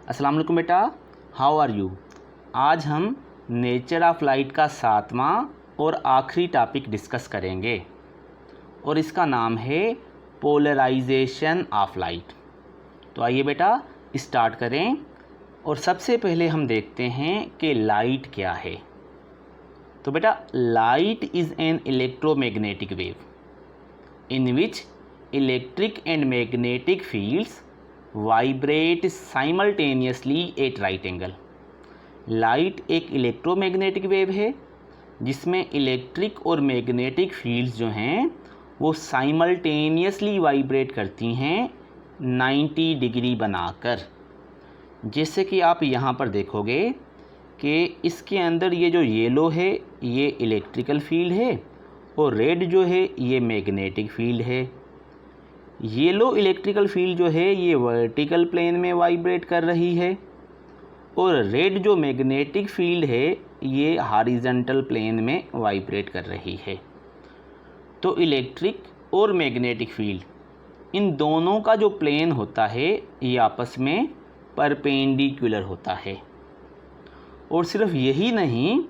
अस्सलाम वालेकुम बेटा, हाउ आर यू। आज हम नेचर ऑफ लाइट का 7वां और आखिरी टॉपिक डिस्कस करेंगे और इसका नाम है पोलराइजेशन ऑफ लाइट। तो आइए बेटा स्टार्ट करें। और सबसे पहले हम देखते हैं कि लाइट क्या है। तो बेटा light is an electromagnetic wave in which electric and magnetic fields vibrate simultaneously eight right angle. Light एक इलेक्ट्रोमैग्नेटिक वेव है जिसमें इलेक्ट्रिक और मैग्नेटिक फील्ड्स जो हैं वो साइमल्टेनियसली वाइब्रेट करती हैं 90 डिग्री बनाकर। जैसे कि आप यहाँ पर देखोगे कि इसके अंदर ये जो येलो है ये इलेक्ट्रिकल फील्ड है और रेड जो है ये मैग्नेटिक फील्ड है। येलो इलेक्ट्रिकल फील्ड जो है ये वर्टिकल प्लेन में वाइब्रेट कर रही है और रेड जो मैग्नेटिक फील्ड है ये हॉरिजॉन्टल प्लेन में वाइब्रेट कर रही है। तो इलेक्ट्रिक और मैग्नेटिक फील्ड इन दोनों का जो प्लेन होता है ये आपस में परपेंडिकुलर होता है। और सिर्फ यही नहीं,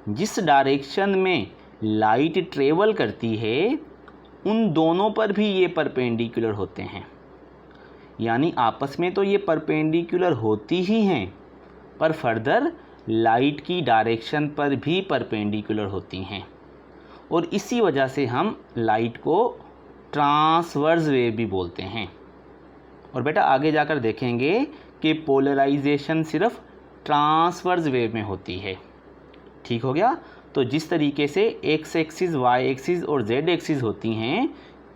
जिस डायरेक्शन में लाइट ट्रेवल करती है उन दोनों पर भी ये परपेंडिकुलर होते हैं। यानी आपस में तो ये परपेंडिकुलर होती ही हैं पर फर्दर लाइट की डायरेक्शन पर भी परपेंडिकुलर होती हैं। और इसी वजह से हम लाइट को ट्रांसवर्स वेव भी बोलते हैं। और बेटा आगे जाकर देखेंगे कि पोलराइजेशन सिर्फ ट्रांसवर्स वेव में होती है। ठीक हो गया। तो जिस तरीके से एक्स एक्सिस, वाई एक्सिस और जेड एक्सिस होती हैं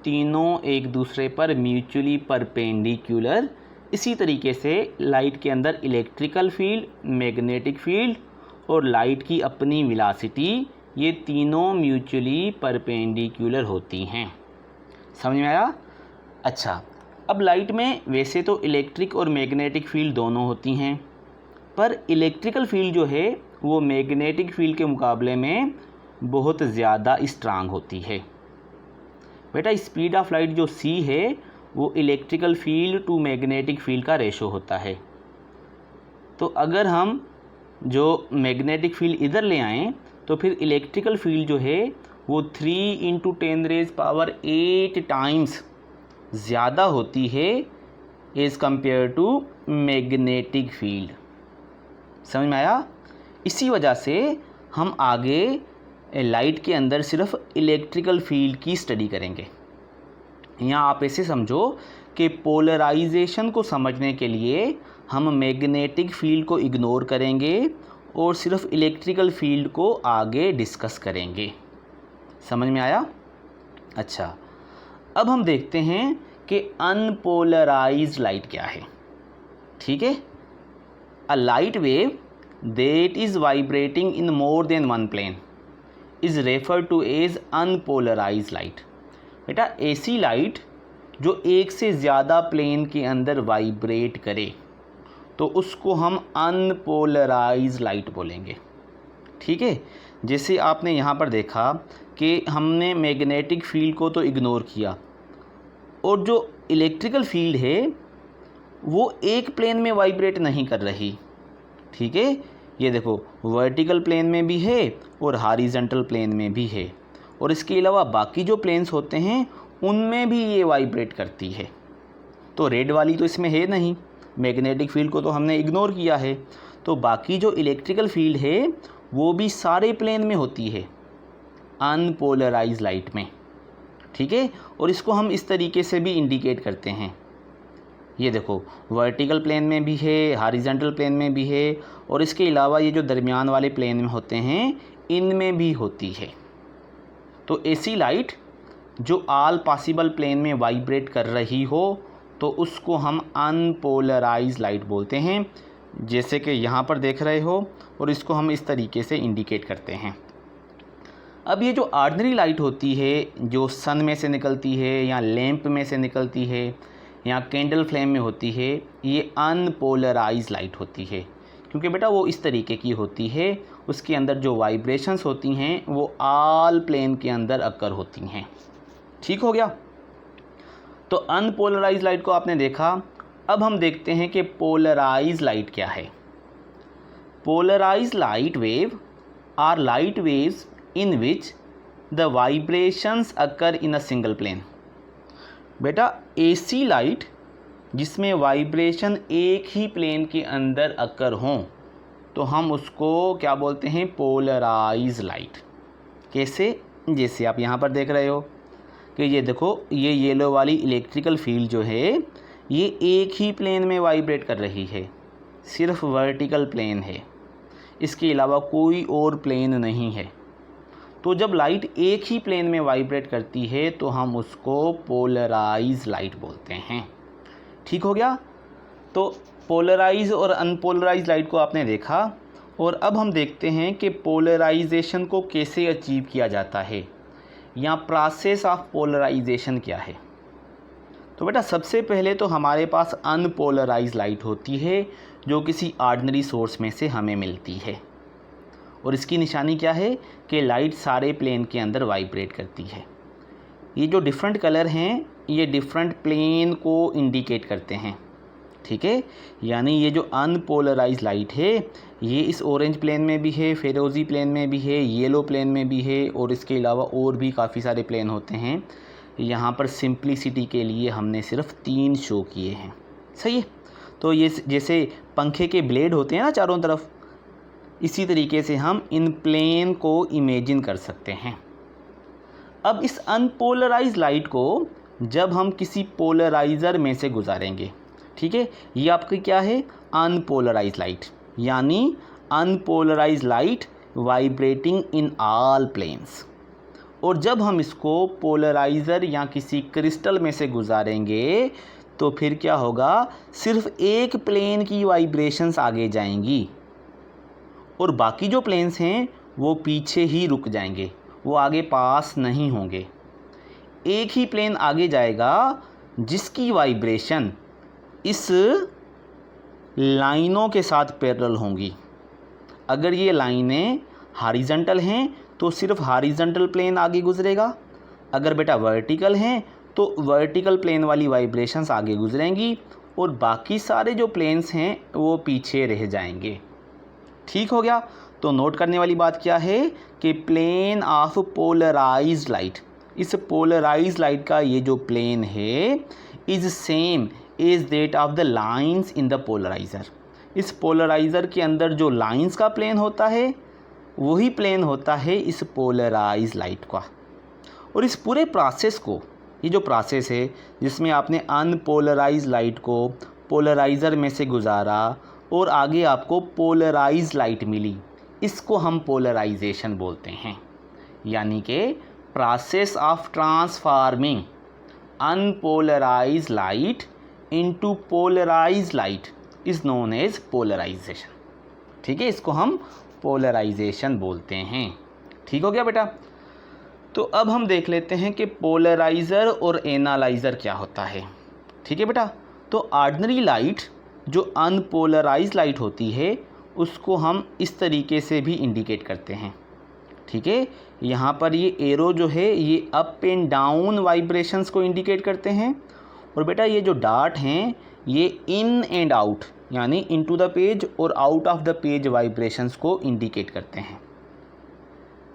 तीनों एक दूसरे पर म्यूचुअली परपेंडिकुलर, इसी तरीके से लाइट के अंदर इलेक्ट्रिकल फील्ड, मैग्नेटिक फील्ड और लाइट की अपनी वेलोसिटी ये तीनों म्यूचुअली परपेंडिकुलर होती हैं। समझ में आया? अच्छा, अब लाइट में वैसे तो इलेक्ट्रिक और मैग्नेटिक फील्ड दोनों होती हैं पर इलेक्ट्रिकल फील्ड जो है वो मैग्नेटिक फील्ड के मुकाबले में बहुत ज़्यादा स्ट्रांग होती है। बेटा स्पीड ऑफ लाइट जो c है वो electrical field to magnetic field का रेशो होता है। तो अगर हम जो मैग्नेटिक फील्ड इधर ले आएँ तो फिर इलेक्ट्रिकल फील्ड जो है वो 3 × 10⁸ टाइम्स ज़्यादा होती है as compare to magnetic field. समझ में आया? इसी वजह से हम आगे लाइट के अंदर सिर्फ इलेक्ट्रिकल फील्ड की स्टडी करेंगे। यहाँ आप ऐसे समझो कि पोलराइजेशन को समझने के लिए हम मैग्नेटिक फील्ड को इग्नोर करेंगे और सिर्फ इलेक्ट्रिकल फील्ड को आगे डिस्कस करेंगे। समझ में आया? अच्छा, अब हम देखते हैं कि अनपोलराइज्ड लाइट क्या है। ठीक है, a light wave that is vibrating in more than one plane is referred to as unpolarized light। बेटा ऐसी लाइट जो एक से ज़्यादा प्लेन के अंदर वाइब्रेट करे तो उसको हम अनपोलराइज्ड लाइट बोलेंगे। ठीक है, जैसे आपने यहाँ पर देखा कि हमने मैग्नेटिक फील्ड को तो इग्नोर किया और जो इलेक्ट्रिकल फील्ड है वो एक प्लेन में वाइब्रेट नहीं कर रही। ठीक है, ये देखो वर्टिकल प्लेन में भी है और हॉरिजॉन्टल प्लेन में भी है और इसके अलावा बाकी जो प्लेन्स होते हैं उनमें भी ये वाइब्रेट करती है। तो रेड वाली तो इसमें है नहीं, मैग्नेटिक फील्ड को तो हमने इग्नोर किया है। तो बाकी जो इलेक्ट्रिकल फील्ड है वो भी सारे प्लेन में होती है अनपोलराइज्ड लाइट में। ठीक है, और इसको हम इस तरीके से भी इंडिकेट करते हैं। ये देखो वर्टिकल प्लेन में भी है, हॉरिजॉन्टल प्लेन में भी है और इसके अलावा ये जो दरमियान वाले प्लेन में होते हैं इनमें भी होती है। तो ऐसी लाइट जो ऑल पॉसिबल प्लेन में वाइब्रेट कर रही हो तो उसको हम अनपोलराइज्ड लाइट बोलते हैं, जैसे कि यहाँ पर देख रहे हो। और इसको हम इस तरीके से इंडिकेट करते हैं। अब ये जो ऑर्डिनरी लाइट होती है जो सन में से निकलती है या लैंप में से निकलती है या कैंडल फ्लेम में होती है, ये अनपोलराइज्ड लाइट होती है क्योंकि बेटा वो इस तरीके की होती है, उसके अंदर जो वाइब्रेशंस होती हैं वो ऑल प्लेन के अंदर अकर होती हैं। ठीक हो गया। तो अनपोलराइज्ड लाइट को आपने देखा अब हम देखते हैं कि पोलराइज लाइट क्या है। Polarize light wave are light waves in which the vibrations occur in a single plane. बेटा एसी लाइट जिसमें वाइब्रेशन एक ही प्लेन के अंदर अकर हों तो हम उसको क्या बोलते हैं, पोलराइज लाइट। कैसे? जैसे आप यहाँ पर देख रहे हो कि ये देखो, ये येलो वाली इलेक्ट्रिकल फील्ड जो है ये एक ही प्लेन में वाइब्रेट कर रही है, सिर्फ वर्टिकल प्लेन है, इसके अलावा कोई और प्लेन नहीं है। तो जब लाइट एक ही प्लेन में वाइब्रेट करती है तो हम उसको पोलराइज लाइट बोलते हैं। ठीक हो गया? तो पोलराइज और अनपोलराइज लाइट को आपने देखा, और अब हम देखते हैं कि पोलराइजेशन को कैसे अचीव किया जाता है या प्रोसेस ऑफ पोलराइजेशन क्या है। तो बेटा सबसे पहले तो हमारे पास अनपोलराइज लाइट होती है जो किसी ऑर्डिनरी सोर्स में से हमें मिलती है, और इसकी निशानी क्या है कि लाइट सारे प्लेन के अंदर वाइब्रेट करती है। ये जो डिफरेंट कलर हैं ये डिफरेंट प्लेन को इंडिकेट करते हैं। ठीक है, यानी ये जो अनपोलराइज लाइट है ये इस ऑरेंज प्लेन में भी है, फिरोज़ी प्लेन में भी है, येलो प्लेन में भी है, और इसके अलावा और भी काफ़ी सारे प्लेन होते हैं। यहाँ पर सिंप्लिसिटी के लिए हमने सिर्फ 3 शो किए हैं। सही है? तो ये जैसे पंखे के ब्लेड होते हैं ना चारों तरफ, इसी तरीके से हम इन प्लेन को इमेजिन कर सकते हैं। अब इस अनपोलराइज लाइट को जब हम किसी पोलराइज़र में से गुजारेंगे, ठीक है, ये आपकी क्या है, अनपोलराइज लाइट, यानी unpolarize light vibrating in all planes. और जब हम इसको पोलराइज़र या किसी क्रिस्टल में से गुजारेंगे तो फिर क्या होगा, सिर्फ एक प्लेन की वाइब्रेशंस आगे जाएंगी और बाकी जो प्लेन्स हैं वो पीछे ही रुक जाएंगे, वो आगे पास नहीं होंगे। एक ही प्लेन आगे जाएगा जिसकी वाइब्रेशन इस लाइनों के साथ पैरेलल होंगी। अगर ये लाइनें हॉरिजॉन्टल हैं तो सिर्फ हॉरिजॉन्टल प्लेन आगे गुजरेगा, अगर बेटा वर्टिकल हैं तो वर्टिकल प्लेन वाली वाइब्रेशंस आगे गुजरेंगी और बाकी सारे जो प्लेन्स हैं वो पीछे रह जाएंगे। ठीक हो गया? तो नोट करने वाली बात क्या है कि प्लेन ऑफ पोलराइज्ड लाइट, इस पोलराइज्ड लाइट का ये जो प्लेन है is same as that of the lines in the polarizer. इस पोलराइज़र के अंदर जो लाइंस का प्लेन होता है वही प्लेन होता है इस पोलराइज्ड लाइट का। और इस पूरे प्रोसेस को, ये जो प्रोसेस है जिसमें आपने अनपोलराइज्ड लाइट को पोलराइज़र में से गुजारा और आगे आपको पोलराइज्ड लाइट मिली, इसको हम पोलराइजेशन बोलते हैं। यानी कि process of transforming unpolarized light into polarized light is known as polarization. ठीक है, इसको हम पोलराइजेशन बोलते हैं। ठीक हो गया बेटा? तो अब हम देख लेते हैं कि पोलराइज़र और एनालाइज़र क्या होता है। ठीक है बेटा? तो ऑर्डिनरी लाइट जो अनपोलराइज्ड लाइट होती है उसको हम इस तरीके से भी इंडिकेट करते हैं। ठीक है, यहाँ पर ये एरो जो है ये अप एंड डाउन वाइब्रेशंस को इंडिकेट करते हैं, और बेटा ये जो डॉट हैं ये इन एंड आउट यानी इनटू द पेज और out of the page vibrations को इंडिकेट करते हैं।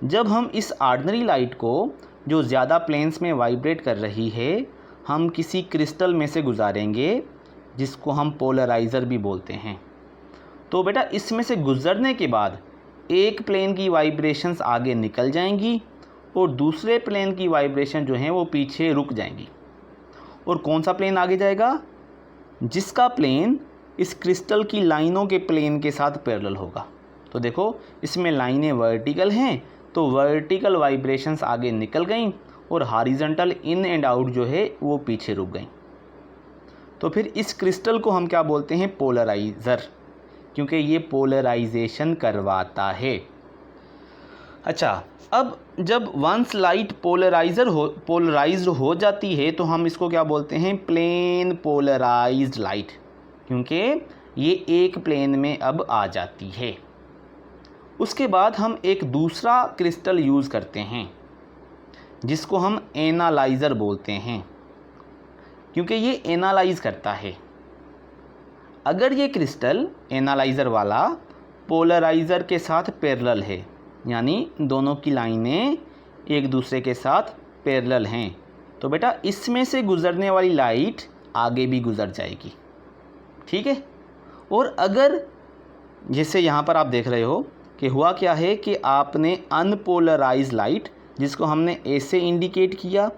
जब हम इस ऑर्डिनरी लाइट को जो ज़्यादा प्लेन्स में वाइब्रेट कर रही है हम किसी क्रिस्टल में से गुजारेंगे जिसको हम पोलराइज़र भी बोलते हैं, तो बेटा इसमें से गुज़रने के बाद एक प्लेन की वाइब्रेशंस आगे निकल जाएंगी और दूसरे प्लेन की वाइब्रेशन जो हैं वो पीछे रुक जाएंगी। और कौन सा प्लेन आगे जाएगा? जिसका प्लेन इस क्रिस्टल की लाइनों के प्लेन के साथ पैरेलल होगा। तो देखो इसमें लाइनें वर्टिकल हैं तो वर्टिकल वाइब्रेशंस आगे निकल गई और हॉरिजॉन्टल इन एंड आउट जो है वो पीछे रुक गई। तो फिर इस क्रिस्टल को हम क्या बोलते हैं? पोलराइज़र, क्योंकि ये पोलराइजेशन करवाता है। अच्छा, अब जब वंस लाइट पोलराइज्ड हो जाती है तो हम इसको क्या बोलते हैं? प्लेन पोलराइज्ड लाइट, क्योंकि ये एक प्लेन में अब आ जाती है। उसके बाद हम एक दूसरा क्रिस्टल यूज़ करते हैं जिसको हम एनालाइज़र बोलते हैं, क्योंकि ये एनालाइज करता है। अगर ये क्रिस्टल एनालाइज़र वाला पोलराइज़र के साथ पैरेलल है, यानी दोनों की लाइनें एक दूसरे के साथ पैरेलल हैं, तो बेटा इसमें से गुज़रने वाली लाइट आगे भी गुज़र जाएगी। ठीक है। और अगर जैसे यहाँ पर आप देख रहे हो कि हुआ क्या है कि आपने अनपोलराइज लाइट, जिसको हमने ए से इंडिकेट किया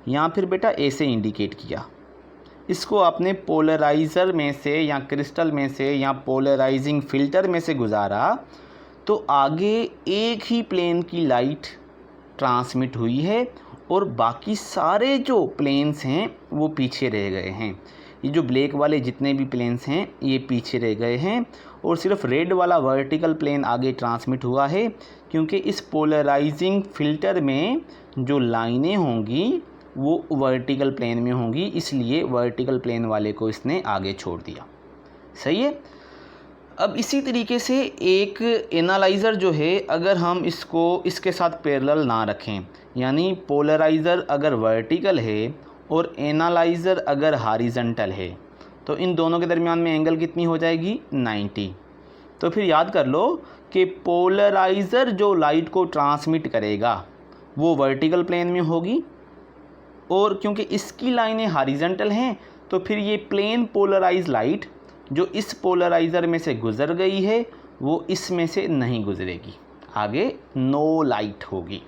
या फिर बेटा ए से इंडिकेट किया, इसको आपने पोलराइज़र में से या क्रिस्टल में से या पोलराइजिंग फ़िल्टर में से गुजारा, तो आगे एक ही प्लेन की लाइट ट्रांसमिट हुई है और बाकी सारे जो प्लेन्स हैं वो पीछे रह गए हैं। ये जो ब्लैक वाले जितने भी प्लेन्स हैं ये पीछे रह गए हैं और सिर्फ रेड वाला वर्टिकल प्लेन आगे ट्रांसमिट हुआ है, क्योंकि इस पोलराइजिंग फ़िल्टर में जो लाइनें होंगी वो वर्टिकल प्लेन में होंगी, इसलिए वर्टिकल प्लेन वाले को इसने आगे छोड़ दिया। सही है। अब इसी तरीके से एक एनालाइज़र जो है, अगर हम इसको इसके साथ पैरेलल ना रखें, यानी पोलराइज़र अगर वर्टिकल है और एनालाइज़र अगर हॉरिजॉन्टल है, तो इन दोनों के दरमियान में एंगल कितनी हो जाएगी? 90। तो फिर याद कर लो कि पोलराइज़र जो लाइट को ट्रांसमिट करेगा वो वर्टिकल प्लेन में होगी, और क्योंकि इसकी लाइनें हॉरिजॉन्टल हैं तो फिर ये प्लेन पोलराइज लाइट जो इस पोलराइज़र में से गुज़र गई है वो इसमें से नहीं गुज़रेगी, आगे नो लाइट होगी।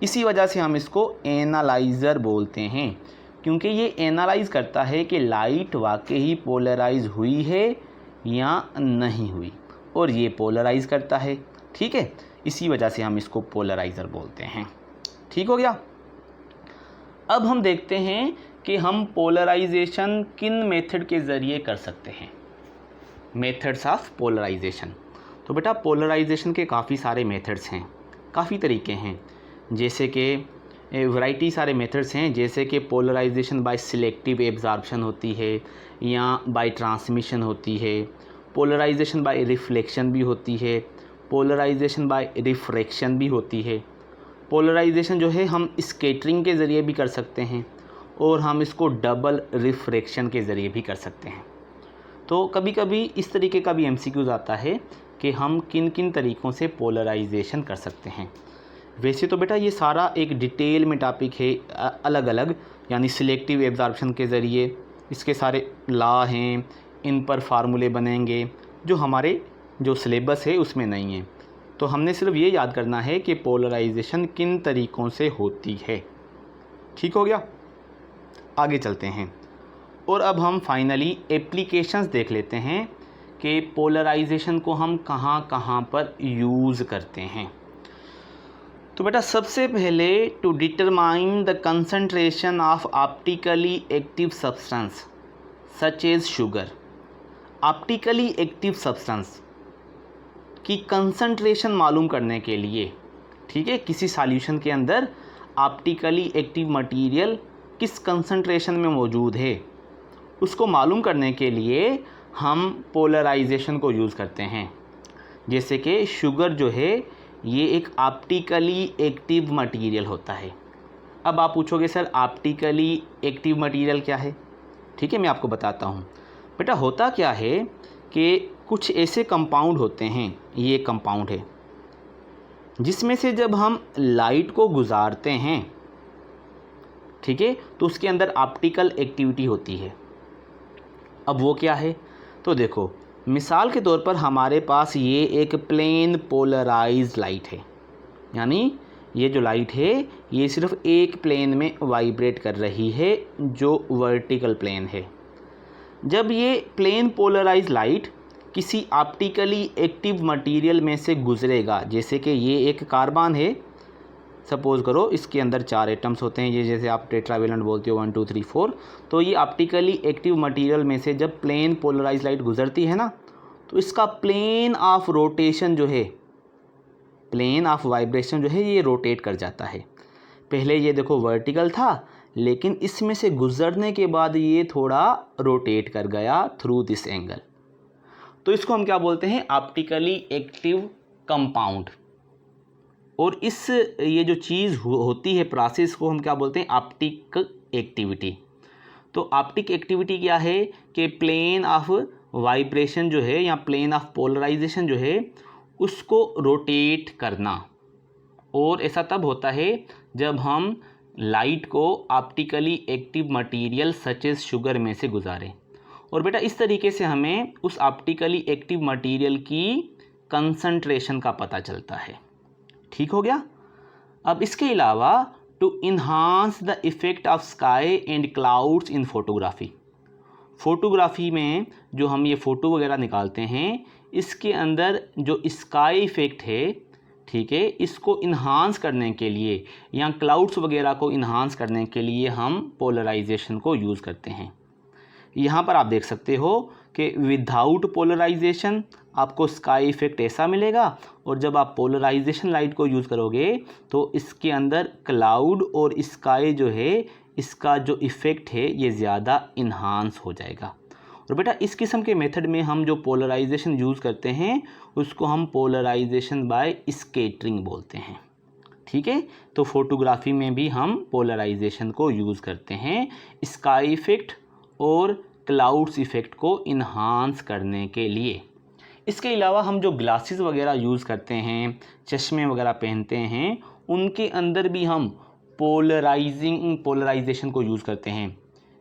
इसी वजह से हम इसको एनालाइज़र बोलते हैं, क्योंकि ये एनालाइज़ करता है कि लाइट वाकई ही पोलराइज हुई है या नहीं हुई, और ये पोलराइज़ करता है। ठीक है, इसी वजह से हम इसको पोलराइज़र बोलते हैं। ठीक हो गया। अब हम देखते हैं कि हम पोलराइजेशन किन मेथड के ज़रिए कर सकते हैं। Methods of polarization. तो बेटा पोलराइजेशन के काफ़ी सारे मेथड्स हैं, काफ़ी तरीके हैं, जैसे कि वैरायटी सारे मेथड्स हैं, जैसे कि पोलराइजेशन बाय सिलेक्टिव एब्जॉर्प्शन होती है या बाय ट्रांसमिशन होती है, पोलराइजेशन बाय रिफ्लेक्शन भी होती है, पोलराइजेशन बाय रिफ्रैक्शन भी होती है। पोलराइजेशन जो है हम स्कैटरिंग के ज़रिए भी कर सकते हैं और हम इसको डबल रिफ्रैक्शन के ज़रिए भी कर सकते हैं। तो कभी कभी इस तरीके का भी एमसीक्यूज़ आता है कि हम किन किन तरीक़ों से पोलराइजेशन कर सकते हैं। वैसे तो बेटा ये सारा एक डिटेल में टॉपिक है अलग अलग, यानी सिलेक्टिव एब्जॉर्प्शन के ज़रिए इसके सारे लॉ हैं, इन पर फार्मूले बनेंगे जो हमारे जो सिलेबस है उसमें नहीं है। तो हमने सिर्फ ये याद करना है कि पोलराइजेशन किन तरीक़ों से होती है। ठीक हो गया। आगे चलते हैं और अब हम फाइनली एप्लीकेशंस देख लेते हैं कि पोलराइजेशन को हम कहाँ कहाँ पर यूज़ करते हैं। तो बेटा सबसे पहले to determine the concentration of optically active substance such as sugar. Optically active substance की कंसंट्रेशन मालूम करने के लिए, ठीक है, किसी सॉल्यूशन के अंदर ऑप्टिकली एक्टिव मटेरियल किस कंसंट्रेशन में मौजूद है उसको मालूम करने के लिए हम पोलराइजेशन को यूज़ करते हैं। जैसे कि शुगर जो है ये एक ऑप्टिकली एक्टिव मटेरियल होता है। अब आप पूछोगे सर ऑप्टिकली एक्टिव मटेरियल क्या है? ठीक है, मैं आपको बताता हूँ। बेटा होता क्या है कि कुछ ऐसे कंपाउंड होते हैं, ये कंपाउंड है जिसमें से जब हम लाइट को गुजारते हैं, ठीक है, तो उसके अंदर ऑप्टिकल एक्टिविटी होती है। अब वो क्या है? तो देखो मिसाल के तौर पर हमारे पास ये एक प्लेन पोलराइज्ड लाइट है, यानी ये जो लाइट है ये सिर्फ एक प्लेन में वाइब्रेट कर रही है जो वर्टिकल प्लेन है। जब ये प्लेन पोलराइज्ड लाइट किसी ऑप्टिकली एक्टिव मटेरियल में से गुजरेगा, जैसे कि ये एक कार्बन है, सपोज़ करो इसके अंदर 4 एटम्स होते हैं, ये जैसे आप टेट्रावेलेंट बोलते हो 1 2 3 4, तो ये ऑप्टिकली एक्टिव मटेरियल में से जब प्लेन पोलराइज लाइट गुजरती है ना, तो इसका प्लेन ऑफ रोटेशन जो है, प्लेन ऑफ वाइब्रेशन जो है ये रोटेट कर जाता है। पहले ये देखो वर्टिकल था, लेकिन इसमें से गुजरने के बाद ये थोड़ा रोटेट कर गया थ्रू दिस एंगल, तो इसको हम क्या बोलते हैं? Optically active compound. और इस ये जो चीज़ होती है प्रोसेस को हम क्या बोलते हैं? Optic activity. तो ऑप्टिक एक्टिविटी क्या है कि प्लेन ऑफ वाइब्रेशन जो है या प्लेन ऑफ पोलराइजेशन जो है उसको रोटेट करना। और ऐसा तब होता है जब हम लाइट को optically active material such as sugar में से गुजारें। और बेटा इस तरीके से हमें उस ऑप्टिकली एक्टिव मटेरियल की कंसंट्रेशन का पता चलता है। ठीक हो गया। अब इसके अलावा to enhance the effect of sky and clouds in photography, photography में जो हम ये फ़ोटो वगैरह निकालते हैं इसके अंदर जो स्काई इफ़ेक्ट है, ठीक है, इसको इन्हांस करने के लिए या क्लाउड्स वगैरह को इन्हांस करने के लिए हम पोलराइजेशन को यूज़ करते हैं। यहाँ पर आप देख सकते हो कि विदाउट पोलराइजेशन आपको स्काई इफ़ेक्ट ऐसा मिलेगा, और जब आप पोलराइजेशन लाइट को यूज़ करोगे तो इसके अंदर क्लाउड और स्काई जो है इसका जो इफ़ेक्ट है ये ज़्यादा इन्हांस हो जाएगा। और बेटा इस किस्म के मेथड में हम जो पोलराइजेशन यूज़ करते हैं उसको हम पोलराइजेशन बाय स्कैटरिंग बोलते हैं। ठीक है, तो फोटोग्राफी में भी हम पोलराइजेशन को यूज़ करते हैं स्काई इफ़ेक्ट और क्लाउड्स इफ़ेक्ट को इन्हांस करने के लिए। इसके अलावा हम जो ग्लासेस वगैरह यूज़ करते हैं, चश्मे वगैरह पहनते हैं, उनके अंदर भी हम पोलराइजेशन को यूज़ करते हैं।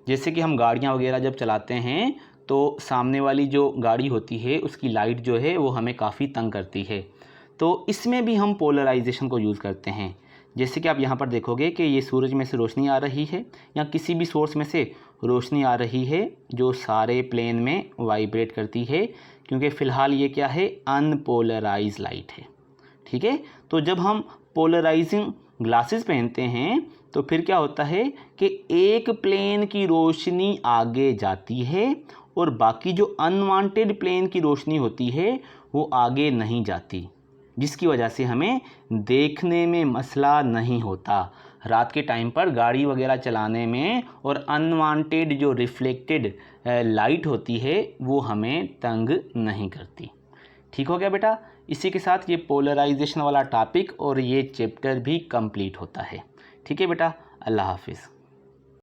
जैसे कि हम गाड़ियाँ वगैरह जब चलाते हैं तो सामने वाली जो गाड़ी होती है उसकी लाइट जो है वो हमें काफ़ी तंग करती है, तो इसमें भी हम पोलराइजेशन को यूज़ करते हैं। जैसे कि आप यहाँ पर देखोगे कि ये सूरज में से रोशनी आ रही है या किसी भी सोर्स में से रोशनी आ रही है जो सारे प्लेन में वाइब्रेट करती है, क्योंकि फ़िलहाल ये क्या है, अनपोलराइज लाइट है। ठीक है, तो जब हम पोलराइजिंग ग्लासेस पहनते हैं तो फिर क्या होता है कि एक प्लेन की रोशनी आगे जाती है और बाकी जो अनवांटेड प्लेन की रोशनी होती है वो आगे नहीं जाती, जिसकी वजह से हमें देखने में मसला नहीं होता। रात के टाइम पर गाड़ी वगैरह चलाने में और अनवांटेड जो रिफ्लेक्टेड लाइट होती है वो हमें तंग नहीं करती। ठीक हो गया बेटा। इसी के साथ ये पोलराइजेशन वाला टॉपिक और ये चैप्टर भी कंप्लीट होता है। ठीक है बेटा, अल्लाह हाफिज़।